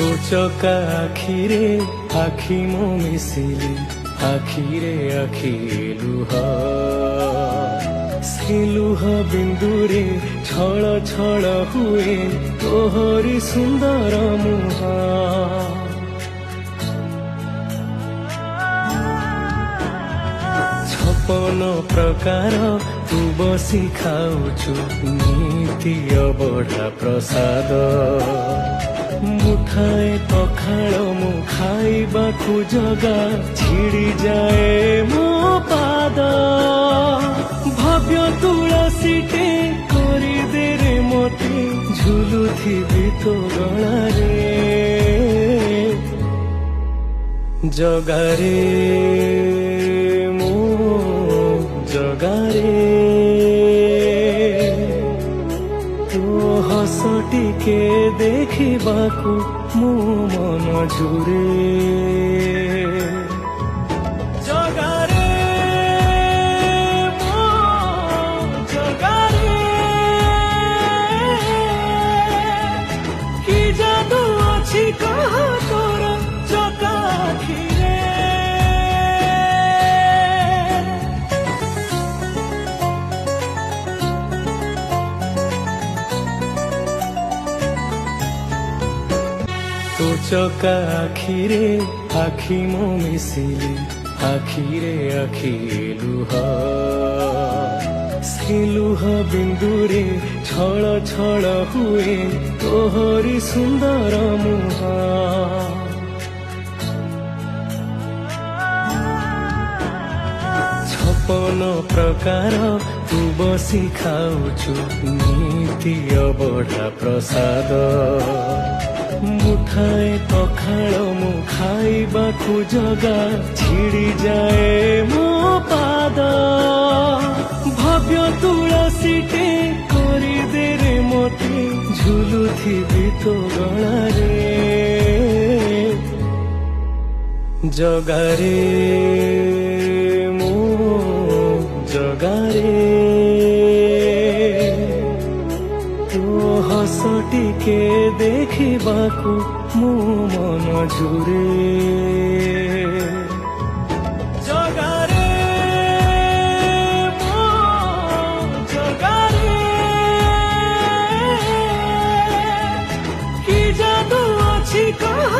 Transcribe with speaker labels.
Speaker 1: ତୋ ଚକା ଆଖିରେ ଆଖି ମୁଁ ମିଶିଲି, ଆଖିରେ ଆଖି ଲୁହ, ସେ ଲୁହ ବିନ୍ଦୁରେ ଛଳ ଛଳ ହୁଏ ତୋହରି ସୁନ୍ଦର ମୁହଁ। ଛପନ ପ୍ରକାର ତୁ ବସି ଖାଉଛୁ ନୀତି ଅବଢ଼ା ପ୍ରସାଦ, ମୁଠାଏ ପଖାଳ ମୁଁ ଖାଇବାକୁ ଜଗା ଛିଡ଼ି ଯାଏ ମୋ ପାଦ। ଭବ୍ୟ ତୁଳସୀଟେ କରିଦେରେ ମୋତେ ଝୁଲୁଥିବି ତୋ ଗଳାରେ, ଜଗାରେ ମୋ ଜଗାରେ ତୋ ହସ ଟିକେ ଦେଖିବାକୁ ମୋ ମନ ଝୁରେ। ଜଗାରେ ମୋ ଜଗାରେ କି ଯାଦୁ ଅଛି କହ ତୋର ଚକା ଆଖିରେ। ତୋ ଚକା ଆଖିରେ ଆଖି ମୁଁ ମିଶିଲି, ଆଖିରେ ଆଖି ଲୁହ, ସେ ଲୁହ ବିନ୍ଦୁରେ ଛଳ ଛଳ ହୁଏ ତୋହରି ସୁନ୍ଦର ମୁହଁ। ଛପନ ପ୍ରକାର ତୁ ବସି ଖାଉଛୁ ନୀତି ଅବଢ଼ା ପ୍ରସାଦ, ମୁଠାଏ ପଖାଳ ମୁଁ ଖାଇବାକୁ ଜଗା ଛିଡ଼ି ଯାଏ ମୋ ପାଦ। ଭବ୍ୟ ତୁଳସୀଟେ କରିଦେରେ ମୋତେ ଝୁଲୁଥିବି ତୋ ଗଳାରେ, ଜଗାରେ ମୋ ଜଗାରେ ତୋ ହସ ଟିକେ ଦେଖିବାକୁ ମୋ ମନ ଝୁରେ। ଜଗାରେ ମୋ ଜଗାରେ କି ଯାଦୁ ଅଛି କହ